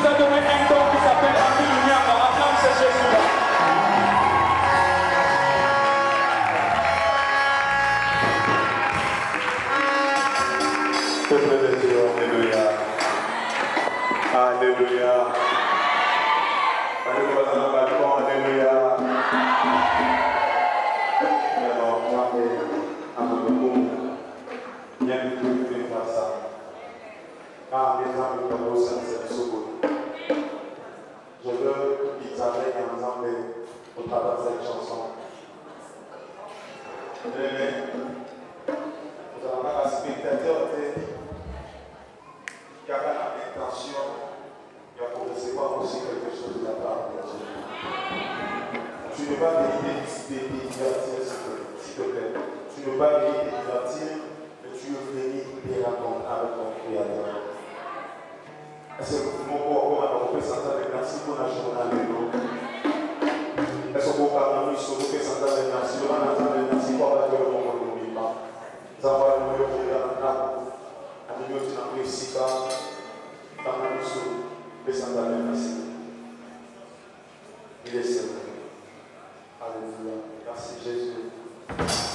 nous a donné un don qui s'appelle Alléluia. Acclame ce Jésus-là. Peuple de Dieu, Alléluia. Alléluia. Alléluia dans le balcon, Alléluia. Alors, moi, à mon beaucoup, bien que vous pouvez faire ça. Car les gens de Pablo, c'est Sogo. Je veux qu'ils travaillent ensemble au travers de cette chanson. Vous allez avoir un spectateur qui a l'intention de recevoir aussi quelque chose de la part de Dieu. Tu ne veux pas venir te divertir, s'il te plaît. Tu ne veux pas venir te divertir, mais tu veux venir te raconter avec ton Créateur. Est-ce que mon corps a peut s'entendre merci pour la journée? Est-ce que mon corps a peut s'entendre merci pour la journée? Merci pour la journée. Il est seul. Alléluia. Merci Jésus. Alléluia.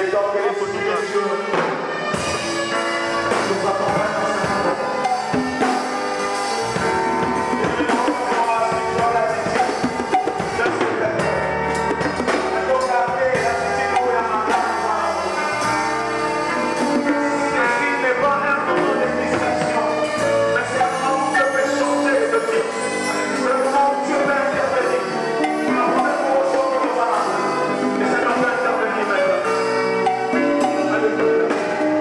est temps que l'Esprit de Dieu nous accompagne dans ce moment. Alléluia.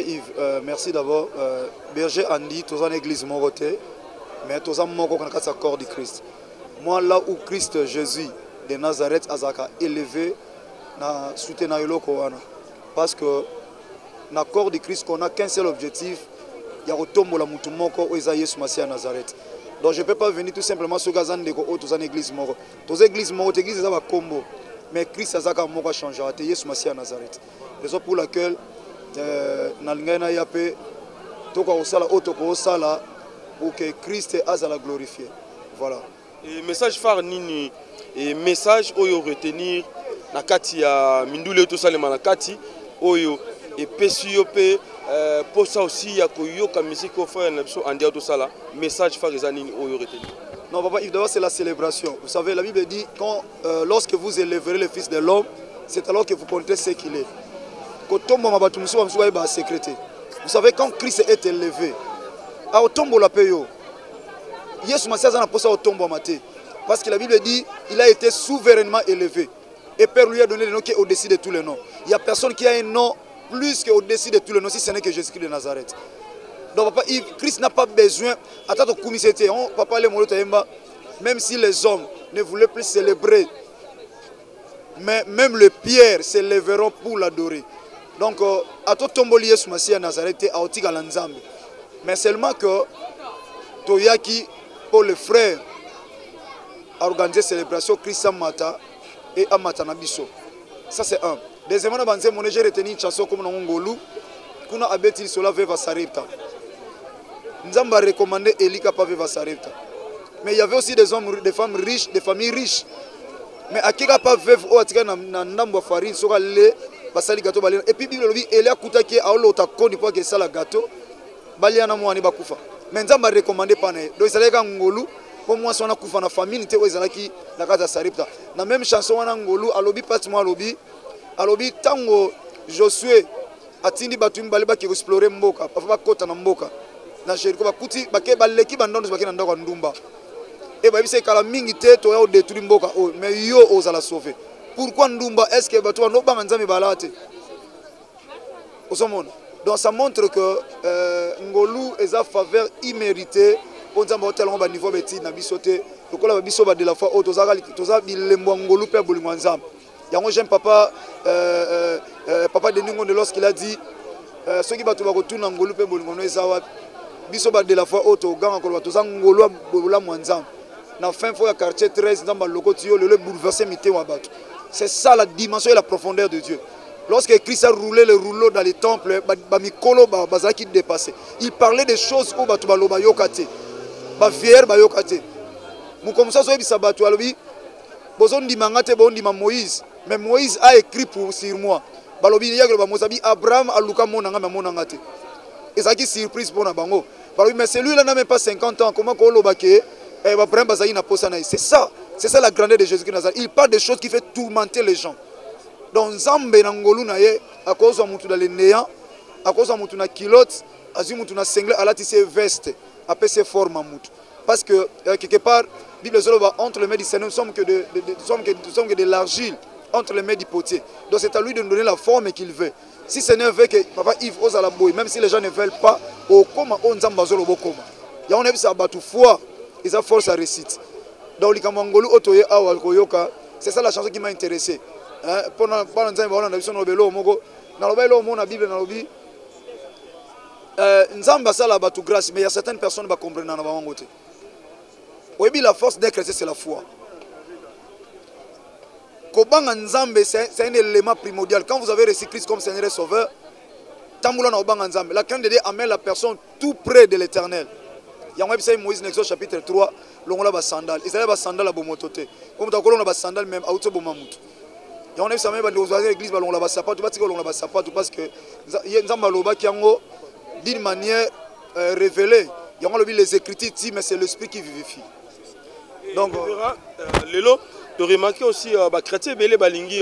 Yves, merci d'abord. Berger Andy, tous en église Moroté, mais tous en Moko quand ça corps du Christ. Moi, là où Christ Jésus de Nazareth a élevé, na soutenu parce que dans le corps du Christ, on n'a qu'un seul objectif, il y a retombe la mutumoko ou Isaïe Soumassia à Nazareth. Donc je ne peux pas venir tout simplement sur Gazan de tous en église Moro. Tous églises Moro, église c'est un combo. Mais Christ a changé, il y a Soumassia à Nazareth. Raison pour laquelle Nalingana Yape, Toko Osala, Otoko Osala, pour que Christ a la glorifié. Voilà. Et message phare nini et message oyo retenir na kati ya mindule to salema na kati oyo et pesio pe pour ça aussi ya koyoka musique au frère na biso andia to sala message phare za nini oyo retenir. Non papa, d'abord c'est la célébration. Vous savez la Bible dit quand lorsque vous élèverez le fils de l'homme, c'est alors que vous comptez ce qu'il est. Vous savez quand Christ est élevé, à tombo la payo. Parce que la Bible dit il a été souverainement élevé. Et Père lui a donné le nom qui est au-dessus de tous les noms. Il n'y a personne qui a un nom plus qu'au-dessus de tous les noms, si ce n'est que Jésus-Christ de Nazareth. Donc papa, Christ n'a pas besoin. Attends, papa, même si les hommes ne voulaient plus célébrer, mais même les pierres s'élèveront pour l'adorer. Donc, à tout tombolier sous Massia Nazareth, à Otiga Lanzambe. Mais seulement que Toyaki, pour les frères, a organisé célébration Christ Mata et Amata Nabiso. Ça c'est un. Deuxièmement, j'ai retenu une chanson comme Ngolu, qu'on a abéti cela Veva Saripta. Nous avons recommandé Elika pas Veva Saripta. Mais il y avait aussi des hommes, des femmes riches, des familles riches. Mais à qui n'a pas veuve ou à qui n'a pas farine, sera le basali gâteau balien. Et puis Bible dit Elia Koutaki a l'autre connu pour que ça la gâteau. Baliana Mouani Bakoufa. Mais nous avons recommandé par nous. Donc ça les gars Ngolu. Pour moi, si on a Koufa na famille, n'était pas qui la gâteau Saripta. La même chanson on a Ngolu, alobi pratiquement alobi tango Josué atindi batumba baleba qui explorer Mboka, pas pas kota na Mboka. Na Jéricho bakuti bake baleki bandondo bake na ndako ndumba. Et bien, c'est que la mingité, tu as détruit Mboka, mais yo ose la sauver. Pourquoi Ndumba est-ce que tu as no banganzami balate? Donc ça montre que Ngolu est à faveur imméritée. On dit que tellement bas niveau bêtise na bisoté. Donc là biso ba de la fois tu as bilembo Ngolu pe bolinganzam. Yango j'aime papa papa de Ningo de lorsqu'il a dit ceux qui battu ba retourner Ngolu pe bolingono ezawa biso ba de la fois auto ganga ko ba Ngolu bola mwanzam. Dans fin fois quartier 13 dans le bouleversé mité wabato. C'est ça la dimension et la profondeur de Dieu. Lorsque Christ a roulé le rouleau dans les temples, Bamikolo Bazaki dépassé. Il parlait des choses où Batubalo Bayokate. Bafier Bayokate. Moukomsa Soebi Sabatou Alobi. Bozon di Mangate Bon di Moïse. Mais Moïse a écrit pour sur moi. Balobi Yaglo Mosabi Abraham Aluka Monanga Monangate. Et ça qui surprise pour Nabango. Mais celui-là n'a même pas 50 ans. Comment Kolo Bake? C'est ça la grandeur de Jésus-Christ Nazareth. Il parle des choses qui font tourmenter les gens. Donc Zambe Nangolu naye à cause de mutu dans les néants, à cause de mutu na kilote, à cause de mutu na singlet, à la tissé veste, à PC forme mutu. Parce que quelque part, Bible Zoloba entre les mains du Seigneur, nous sommes que de l'argile entre les mains du potier. Donc c'est à lui de nous donner la forme qu'il veut. Si le Seigneur veut que Papa Yves ose à la bouille, même si les gens ne veulent pas, au coma on Zamba Zolobo coma. Il y a un épisode à battre foi. Ils ont force à réciter. Donc, c'est ça la chanson qui m'a intéressé. Pendant grâce, mais il y a certaines personnes qui comprennent. La force d'un chrétien, c'est la foi. C'est un élément primordial. Quand vous avez reçu Christ comme Seigneur et Sauveur, la crainte de Dieu amène la personne tout près de l'éternel. Il y a un Moïse Nexo chapitre 3, l'on a des sandales. Ils avaient des sandales à Bomotote. Comme tu as des sandales même à Outobomamut. Il y a un église l'église, on a des sapatos, parce que d'une manière révélée, il y a les Écritures, mais c'est l'esprit qui vivifie. Donc, Lélo, tu as remarqué aussi que chrétien belé balingi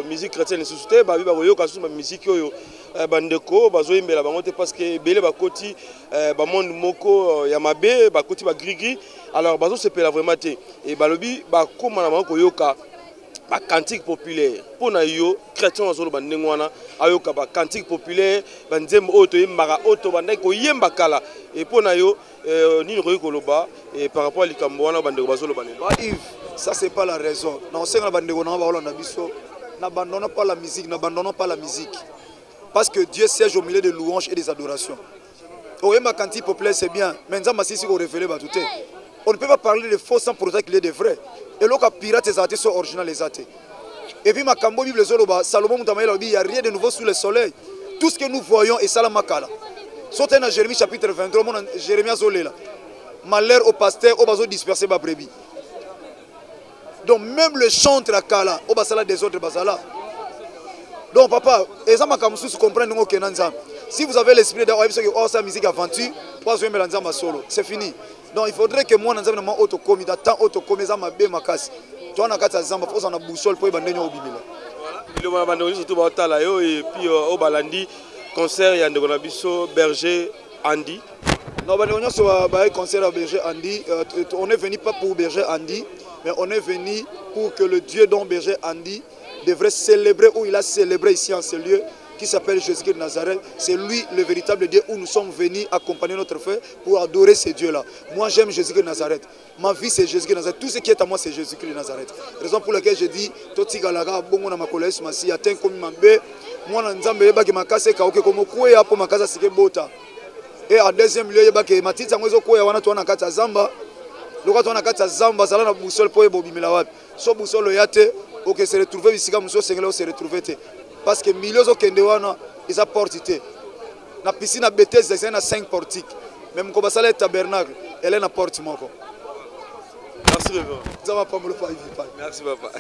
musique chrétienne société ba yo kasu musique yo bandeko bazoyimbela bango te parce que belé bakoti ba monde moko ya mabe bakoti ba grigri alors bazo sepela vraiment te et balobi ba koma na bango yoka ba cantique populaire pour na yo chrétien azolo ba ndengwana ayoka ba cantique populaire ba nzembo oto yembaka oto bandai ko yemba kala et pour na yo ni royi koloba et par rapport à likambo wana bandeko bazolo banene ba Yves ça c'est pas la raison non c'est na bandeko na ba holanda biso n'abandonnons pas la musique n'abandonnons pas la musique parce que Dieu siège au milieu des louanges et des adorations. Oyemba cantique populaire c'est bien mais nzamba sisi ko révéler ba tout. On ne peut pas parler de faux sans pour autant qu'il y ait de vrais. Et là, les pirates et athées sont originaux les athées. Et puis, ma cambo Bible Salomon il n'y a rien de nouveau sous le soleil. Tout ce que nous voyons est Salamakala. Sautez dans Jérémie chapitre 23, Jérémie Zolela. Malheur au pasteur, au bazo disperser ma brebis. Donc, même le chantre à Kala, au basala des autres basala. Donc, papa, et ça m'a comprendre si vous avez l'esprit de oh, ça musique aventure, pas jouer Melanzamba solo. C'est fini. Donc il faudrait que moi, dans un autocomi, dans autocomi, ça m'a bien ma casse. Tu as un zamba, faut en boussole pour y bander au bimila. Il y a un surtout au Talayo et puis au Balandi, concert, il y a un biso Berger Andy. Non, on sur un concert à Berger Andy. On est venu pas pour Berger Andy, mais on est venu pour que le Dieu dont Berger Andy devrait célébrer, où il a célébré ici en ce lieu, qui s'appelle Jésus-Christ de Nazareth. C'est lui le véritable Dieu où nous sommes venus accompagner notre frère pour adorer ce Dieu-là. Moi j'aime Jésus-Christ de Nazareth. Ma vie c'est Jésus-Christ de Nazareth. Tout ce qui est à moi c'est Jésus-Christ de Nazareth. Raison pour laquelle je dis, Toti Galaga, Bongo na makolesi masi, atteint comme Mambe, moi na nzambe yeba ke makase ka oke komo kuya po makasa sike bota. Et en deuxième lieu yeba ke matita ngozo kuya wana to na kata zamba. Loka to na kata zamba sala na boussole po yebo bimela wapi. So boussole yate, oke se retrouver bisika muso sengela se retrouver te. Parce que milieu au Kendewana, ils ont porté. La piscine à Bethesda, c'est 5 portiques. Même quand on a le tabernacle, elle est à porte. Merci, Merci, papa.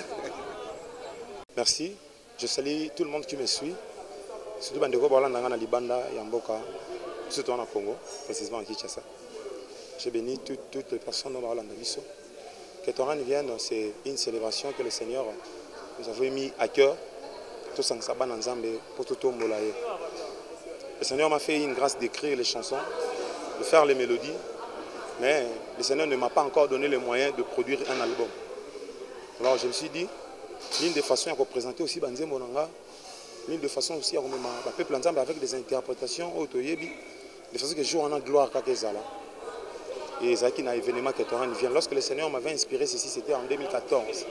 Merci. Je salue tout le monde qui me suit. Surtout Bandeko Bolanda, Libanda, Yamboka, surtout en Congo, précisément à Kinshasa. Je bénis toutes les personnes dans Bolanda. Que Toran vienne, c'est une célébration que le Seigneur nous avait mis à cœur. Le Seigneur m'a fait une grâce d'écrire les chansons, de faire les mélodies, mais le Seigneur ne m'a pas encore donné les moyens de produire un album. Alors je me suis dit, l'une des façons à représenter aussi Banzé Monanga, l'une des façons aussi à remettre le peuple ensemble avec des interprétations, de façon que je joue en gloire quand Zala. Et ça qui n'a événement que Toran vient. Lorsque le Seigneur m'avait inspiré ceci, c'était en 2014.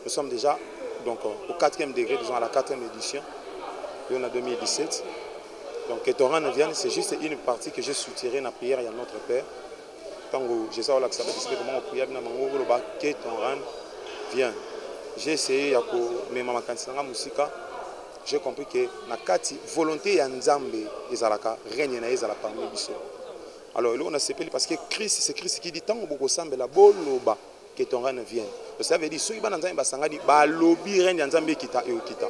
Nous sommes déjà donc au 4e degré, disons à la 4e édition, et on a 2017. Donc Ketoran vient, c'est juste une partie que j'ai soutirée dans la prière, il y a notre Père. Tant que je sais comment on prie, Ketoran vient. J'ai essayé, j'ai compris que la volonté de Nzambe ezalaka règne na ezala parmi biso. Alors là on a séparé parce que Christ, c'est Christ qui dit tant que vous la boloba que ton règne vienne. Ça veut dire, si vous avez un lobby,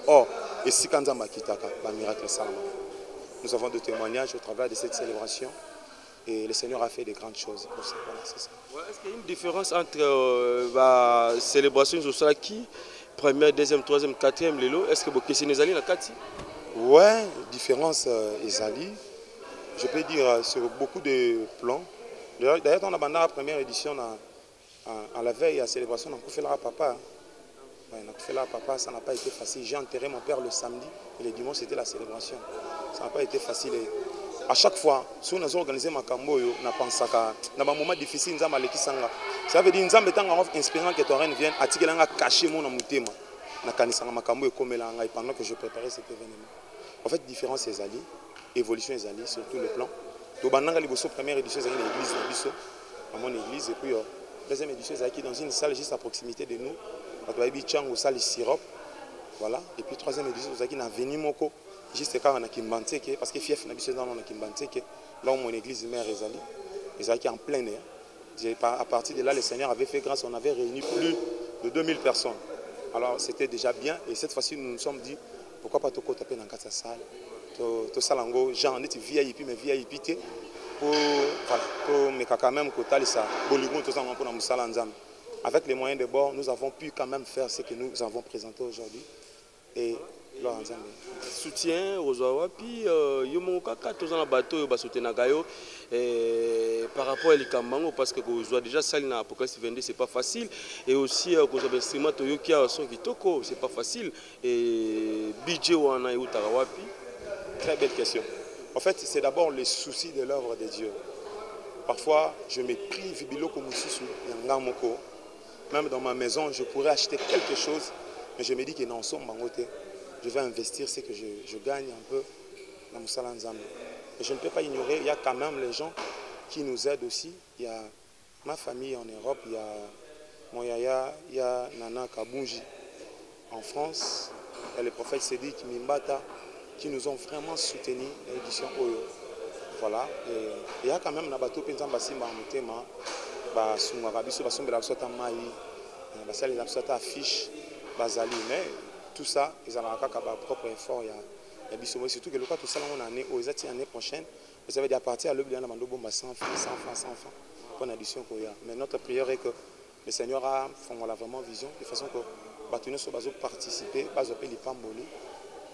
or, et si vous avez un miracle, nous avons des témoignages au travers de cette célébration et le Seigneur a fait de grandes choses. Voilà, c'est ça. Est-ce qu'il y a une différence entre la célébration sociale qui, première, deuxième, troisième, quatrième, l'élo, est-ce que vous avez des alliés dans la quatrième? Ouais, différence Ezali. Je peux dire sur beaucoup de plans. D'ailleurs, dans la première édition, à la veille à la célébration, on a fait là papa. On a fait là papa, ça n'a pas été facile. J'ai enterré mon père le samedi et le dimanche c'était la célébration. Ça n'a pas été facile. Et à chaque fois, si on a organisé ma cambo, on a pensé qu'à un moment difficile, ça veut dire que nous avons inspirant que ton reine vienne, à tirer un caché mon amoutema. Pendant que je préparais cet événement. En fait, différence c'est Zali, évolution c'est Zali sur tous les plans. Donc, la première édition c'est l'église à mon église et puis deuxième édition c'est dans une salle juste à proximité de nous. Au salle sirop. Voilà. Et puis troisième édition c'est dans Venimoko, juste quand on a Kimbanteke, parce que fief n'a pas dans Kimbanteke, là où mon église mère est Zali. Et ça qui est en plein air. À partir de là, le Seigneur avait fait grâce, on avait réuni plus de 2000 personnes. Alors c'était déjà bien et cette fois-ci nous nous sommes dit pourquoi pas toko taper dans cette salle to salango genre net VIP mais VIP pour voilà pour mais quand même que ça boligon tout ça pour na musala nzambe. Avec les moyens de bord nous avons pu quand même faire ce que nous avons présenté aujourd'hui et soutien ozwa wapi yo moko kaka toza na bato oyo basoutenaka yo par rapport à likambango parce que kozwa déjà sali na Apocalypse 22 c'est pas facile et aussi kozwa instrument toyoki awa son kitoko c'est pas facile et budget wana eutaka wapi? Très belle question. En fait, c'est d'abord le souci de l'œuvre de Dieu. Parfois, je me prive biloko mususu yanga moko. Même dans ma maison, je pourrais acheter quelque chose, mais je me dis que non, je vais investir ce que je gagne un peu dans Moussala Nzambe. Et je ne peux pas ignorer, il y a quand même les gens qui nous aident aussi. Il y a ma famille en Europe, il y a mon yaya, il y a Nana Kabunji en France, il y a le prophète Sédik Mimbata qui nous ont vraiment soutenu l'édition Oyo. Voilà. Et il y a quand même Nabato Penzamba Simba Mutema, Basungara Biso, Basumbela Sota Maï, Basali Sota Affiche, Basali. Mais tout ça, ils ont leur propre effort. Il y a Biso. Surtout que le cas tout ça, on a année, aux années prochaines, vous avez dit à partir à l'œuvre, il y a 100 francs pour l'édition Koya. Mais notre prière est que le Seigneur a vraiment vision, de façon que Batuno soit participer, Bazopé Lipamboli.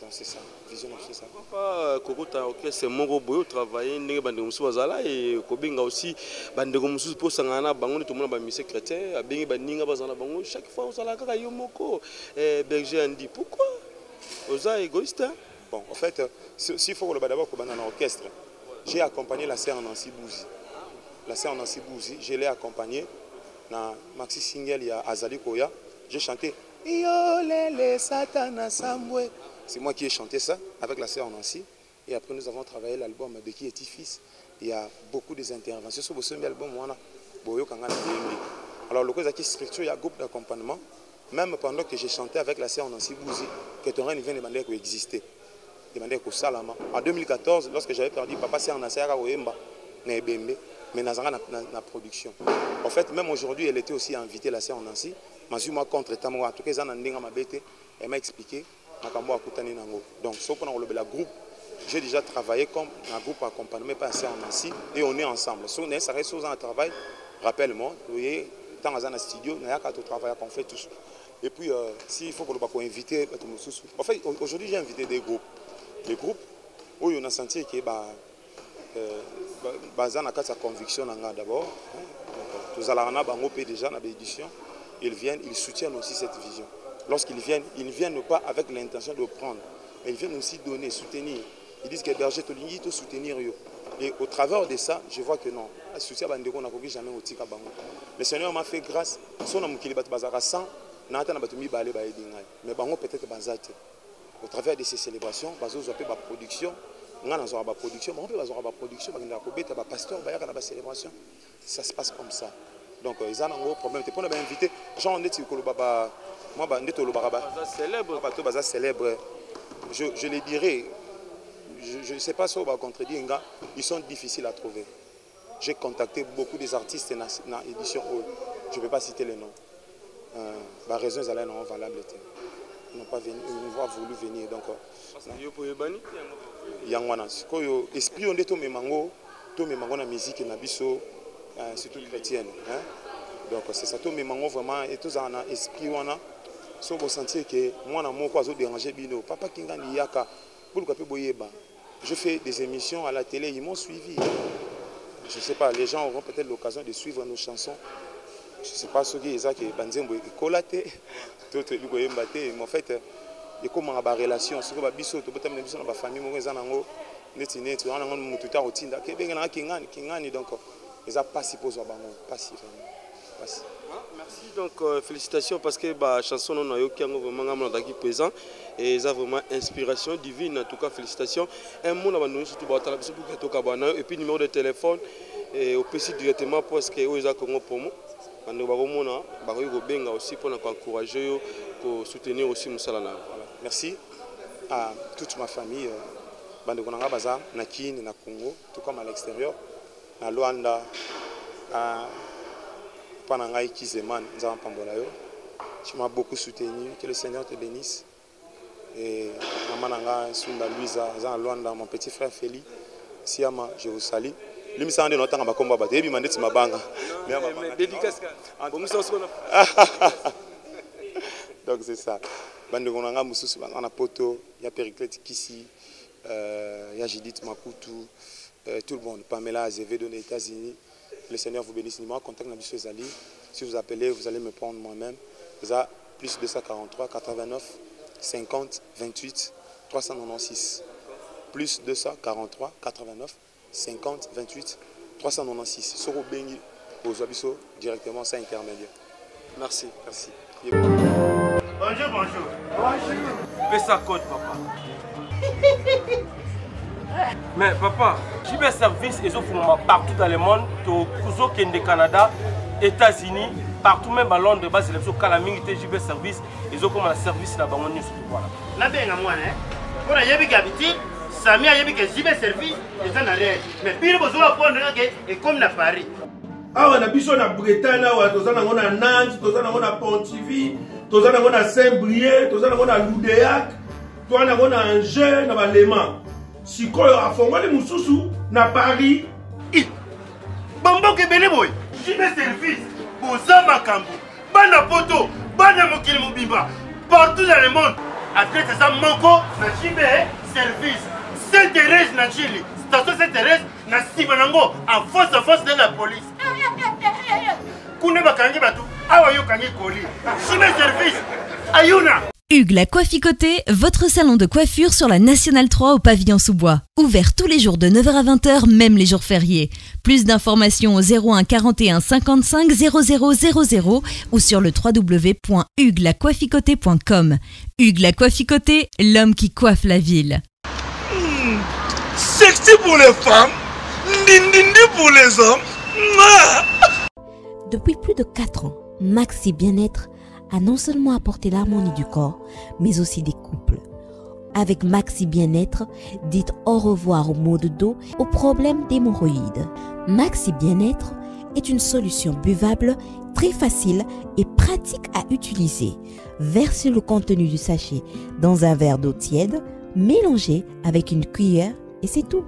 Donc c'est ça, vision c'est ça. Papa Kokota orchestre moko boyo travailler ndenge bande musu bazala et kobinga aussi bande musu pour sangana bango tout le monde ba mise chrétien abengi baninga bazana bango chaque fois osala kaka yo moko berger andi pourquoi oza égoïste hein? Bon en fait s'il faut que d'abord que dans l'orchestre j'ai accompagné la sœur Nancy Bouzi. La sœur Nancy Bouzi, je l'ai accompagnée dans maxi single il y a Azali Koya, j'ai chanté Yo lele satana samwe. C'est moi qui ai chanté ça avec la sœur Nancy. Et après, nous avons travaillé l'album de Qui est-il fils. Il y a beaucoup d'interventions sur ce album. Alors, le côté qui structure, il y a un groupe d'accompagnement. Même pendant que j'ai chanté avec la sœur Nancy Bouzi, que ton règne vient demander qu'il existait. Demander qu'au Salama. En 2014, lorsque j'avais perdu papa, c'est en Nasser Oemba, mais dans la production. En fait, même aujourd'hui, elle était aussi invitée, la sœur Nancy. Mazuma contre Tamoua. En tout cas, elle m'a expliqué. Donc, sauf qu'on a le groupe, j'ai déjà travaillé comme un groupe accompagné par en Nancy et on est ensemble. Si on est un travail, rappelle-moi, vous voyez, dans un studio, il y a un travail qu'on fait tous. Et puis, s'il faut qu'on soit invité, en fait, aujourd'hui, j'ai invité des groupes. Les groupes où on a senti que basé dans sa conviction d'abord, tous allons déjà dans l'édition, ils viennent, ils soutiennent aussi cette vision. Lorsqu'ils viennent, ils ne viennent pas avec l'intention de prendre, mais ils viennent aussi donner, soutenir. Ils disent que berger Tolingi doit soutenir. Et au travers de ça, je vois que non, soutien Bandeko n'a jamais au tika bango. Le Seigneur m'a fait grâce. Son homme qui est bazara 100, n'a pas battu balé ba edinga. Mais bango peut-être bazate. Au travers de ces célébrations, bazo zoapé ba production, nga na zo ba production, on peut bazo ba production, ba ngina ko beta ba pasteur ba yaka na ba célébration. Ça se passe comme ça. Donc ils ont un gros problème. Tu peux inviter Jean Neti Kolobaba. Moi, je célèbre. Je les dirais, je ne sais pas si on va contredire, ils sont difficiles à trouver. J'ai contacté beaucoup des artistes dans l'édition Hall. Je ne peux pas citer les noms. La raison est non valable. Ils n'ont pas voulu venir. Donc, Yangwana. Esprit on est tout mémango na musique na biso, surtout chrétienne. Donc c'est ça tout mémango vraiment et tous en esprit wana. Si vous sentez que moi, je suis dérangé, papa Kingani Yaka, je fais des émissions à la télé, ils m'ont suivi. Je ne sais pas, les gens auront peut-être l'occasion de suivre nos chansons. Je ne sais pas ce qui est ça, qui est Banzembo et Kolaté, mais en fait, il y a comme une relation. Si vous avez une famille, vous avez une donc ils n'ont pas si posé Merci. Donc félicitations parce que la chanson non a vraiment présent et ça vraiment inspiration divine. En tout cas félicitations. Un mot là nous surtout et puis numéro de téléphone et au PC directement parce que aux Congo pour moi. Aussi pour encourager pour soutenir aussi Moussalana. Merci à toute ma famille. Bandekonanga baza na Kine na Congo tout comme à l'extérieur na Luanda à Panangaï Kizeman, tu m'as beaucoup soutenu, que le Seigneur te bénisse. Et Maman Sunda Luisa, Luanda, mon petit frère Félix, Siama, je vous salue. Lui, ça en est longtemps à ma combat, il m'a dit ma banga. Donc c'est ça. Bandegonanga Moussous, Bangana Poto, il y a Périclette Kissi, il y a Judith Makutu, tout le monde, Pamela Azevedo des États-Unis. Le Seigneur vous bénisse. Numéro contact Nabissou Zali. Si vous appelez, vous allez me prendre moi-même. Vous avez plus 243 89 50 28 396. Plus 243 89 50 28 396. Soro Bengi aux Abisso directement sans intermédiaire. Merci. Merci. Bonjour, bonjour. Bonjour. Fais ça code, papa. Mais papa, JB Service, ils offrent partout dans le monde, au Kende Canada, États-Unis, partout même à Londres, bas c'est le calamité JB Service, ils ont comme un service là-bas. Voilà. Là bien à moi, hein. Pour y avoir habitude, Samy a que JB Service, ils en arrêtent. Mais puis vous allez prendre et comme à Paris. Ah, on a besoin de Bretagne, on a Nantes, on a Pontivy, on a Saint-Brieuc, on a Loudéac, on a Angers, on a Léman. Si on a formé les Moussous, na Paris. Bambo ke boy. JB Service, Bozama Kambo, Bana Poto, Bana Mokili Mobimba, partout dans le monde. Après ça, Moko, na JB Service, Sainte-Thérèse, na Chili, station Sainte-Thérèse, na Sibanango, en face de la police. Koune Bakangi Batu, Awayo Kangi Koli, JB Service, Ayuna. Hugues la Coifficoté, votre salon de coiffure sur la Nationale 3 au pavillon sous-bois. Ouvert tous les jours de 9h à 20h, même les jours fériés. Plus d'informations au 01 41 55 00 00 ou sur le www.huguelacoifficoté.com. Hugues la Coifficoté, l'homme qui coiffe la ville. Sexy pour les femmes, dindindi pour les hommes. Depuis plus de 4 ans, Maxi Bien-être a non seulement apporté l'harmonie du corps, mais aussi des couples. Avec Maxi Bien-être, dites au revoir aux maux de dos, aux problèmes d'hémorroïdes. Maxi Bien-être est une solution buvable, très facile et pratique à utiliser. Versez le contenu du sachet dans un verre d'eau tiède, mélangez avec une cuillère et c'est tout.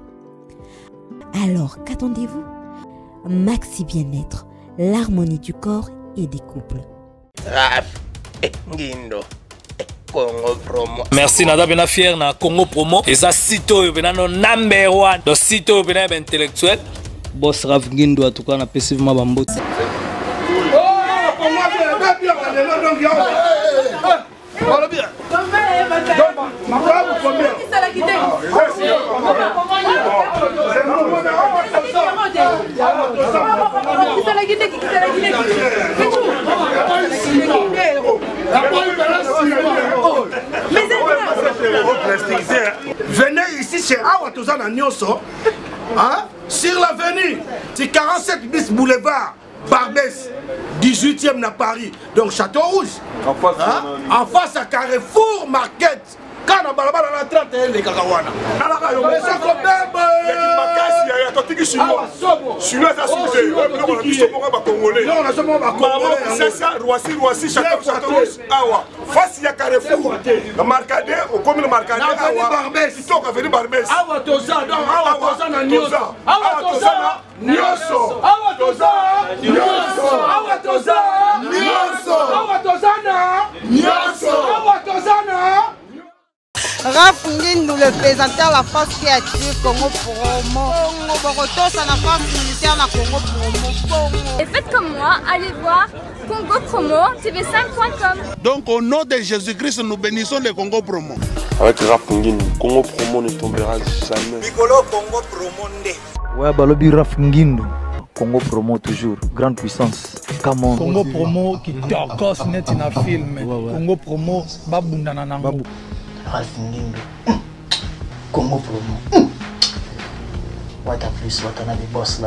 Alors, qu'attendez-vous? Maxi Bien-être, l'harmonie du corps et des couples. Merci Nada bena fier na Congo Promo. Et ça sito yo bena no number 1. Do sito yo bena intellectuel. Boss Raf Ngindo en tout cas na passivement bambot. Venez ici chez Awatoza na Nyoso, hein? Sur l'avenue, c'est 47 bis boulevard Barbès, 18e à Paris, donc Château Rouge. En face à Carrefour Market. Quand on a la 31 les Kakawana. Face à Carrefour, le marcadé, au commun le marcadé, Barbès, il faut venir Barbès. Awatoza, non, Awatoza na Nyoso. Awatoza Nyoso. Awatoza Nyoso. Awatoza Nyoso. Awatoza Nyoso. Awatoza Raf Ngindo, le présentateur la force créative Congo Promo. Borotosa la force militaire na Congo Promo. Et faites comme moi, allez voir Congo Promo, tv5.com. Donc au nom de Jésus-Christ, nous bénissons le Congo Promo. Avec Raf Ngindo, Congo Promo ne tombera jamais. Bigolo Congo Promo nde. Ouais, Balobi Raf Ngindo. Congo Promo toujours, grande puissance. Come on. Congo Promo qui torcos net in a film. Congo Promo, babundana nango. Raf Ngindo. Congo Promo. What a plus, what a boss là.